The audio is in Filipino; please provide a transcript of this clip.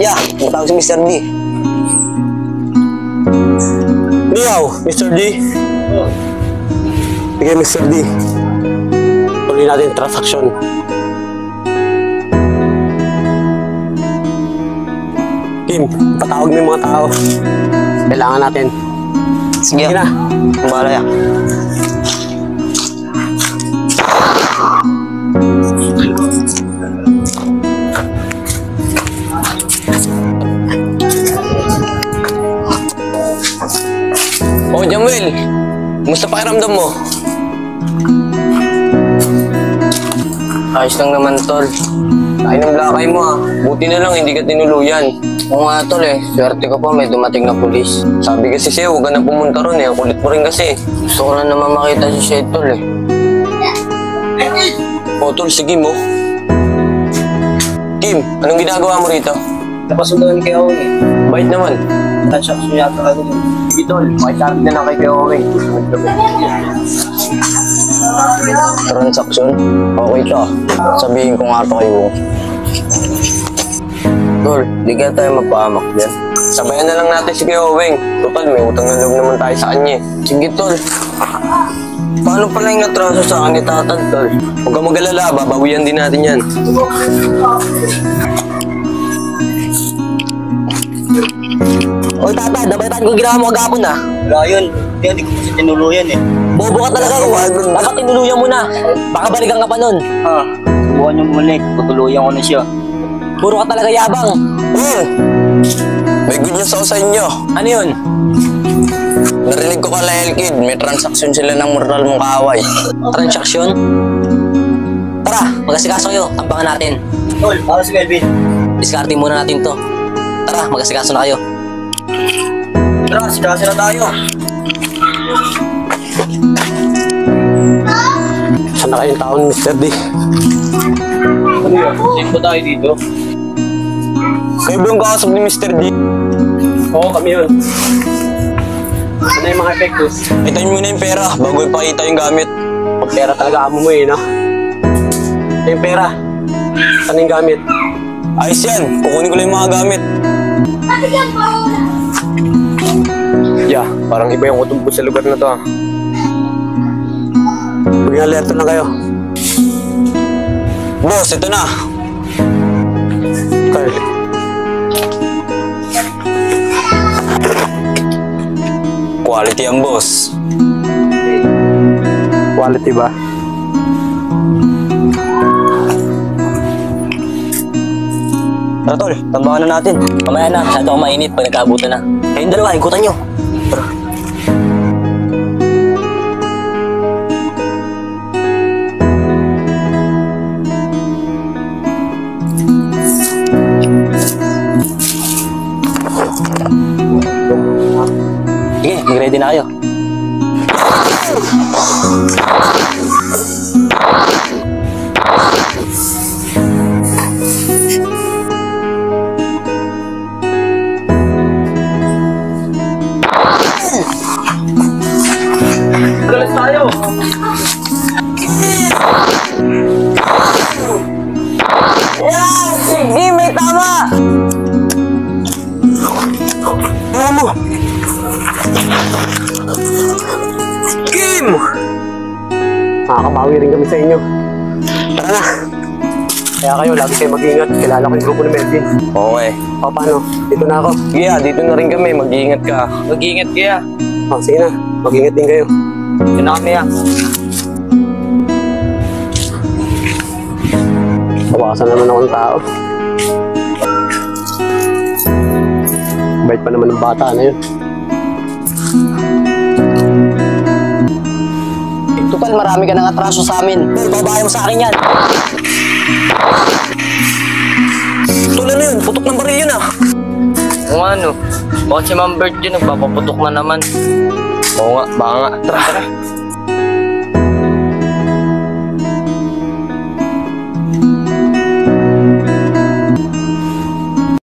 Kuya, matawag si Mr. D. Niyaw, Mr. D. Sige, Mr. D. Tuloy natin transaction. Kim, patawag mo yung mga tao. Kailangan natin. Sige na. Ang bahala yan. Oh, Jamuel, kumusta pakiramdam mo? Ayos lang naman, tol. Ay ng lakay mo ah. Buti na lang hindi ka tinuluyan. Oo nga, tol eh. Swerte ko pa, may dumating na pulis. Sabi kasi sa'yo, huwag ka na pumunta ron eh. Ang kulit mo rin kasi. Gusto ko lang naman makita si Shed, tol eh. O tol, sige mo. Kim, anong ginagawa mo rito? Napasundan kay Owen eh. Bait naman. Transaction yata ka rin. Sige tol, makikapit na lang kay Kuya Owen. Transaction? Okay to. Sabihin ko nga to kayo. Tol, di kaya tayo mapahamak dyan. Sabayan na lang natin si Kuya Owen. Total, may utang na loob naman tayo sa kanya eh. Sige, tol. Paano pala yung atraso sa akin ni Tatad, tol? Huwag ka mag-alala, babawian din natin yan. Oy, Tatad, nabalitaan ko ginawa mo kagapon ah. Wala yun. Hindi ko kasi tinuluyan eh. Bobo ka talaga eh. Dapat tinuluyan mo na. Baka balikan ka pa nun. Ha? Subukan yung bumalik. Tutuluyan ko na siya. Puro ka talaga yabang. May good news ako sa inyo. Ano yun? Narinig ko kala Elkid, may transaction sila ng mortal mong kaaway. Transaksyon? Tara, mag-asikaso kayo. Tampangan natin. Tol, para si Melvin. Diskarte muna natin to. Tara, mag-asikaso na kayo. Tara, sikasi na tayo. Saan na kayong taon, Mr. D? Ano yun? Save po tayo dito. Kayo ba yung kausap ni Mr. D? Oo, kami yun. Ano yung mga epektos? Itain mo na yung pera bago ipakita yung gamit. Pag pera talaga amo mo eh, no? Ito yung pera. Saan yung gamit? Ayos yan, kukunin ko lang yung mga gamit. Yeah, parang iba yung kutubo sa lugar na to ah. Maging alerto lang kayo. Boss, ito na. Carl. Quality ang boss. Quality ba? Tara, tol. Tambangan na natin. Mamaya na. Masyado akong mainit pag nagkaabutan na. Kayong dalawa, ikutan nyo. Tara. Sige, mag-ready na kayo. Galas tayo. Sige, may tama! Ano mo? Kim! Makakabawi rin kami sa inyo. Tara na! Kaya kayo, lagi kayo mag-iingat. Kilala ko yung grupo ni Melvin. Okay. O, paano? Dito na ako. Sige dito na rin kami. Mag-iingat ka. Mag-iingat kaya. O, sige na. Mag-iingat din kayo. Yun na kami ah. Bawasan naman ako ng tao. Bait pa naman ng bata na yun. Total, marami ka nang atraso sa amin. Pero babae mo sa akin yan. Tuloy na yun. Putok ng baril yun ah. Kung ano, baka si Ma'am Bert yun, nagpapaputok na naman. Oo nga. Baka nga. Tara.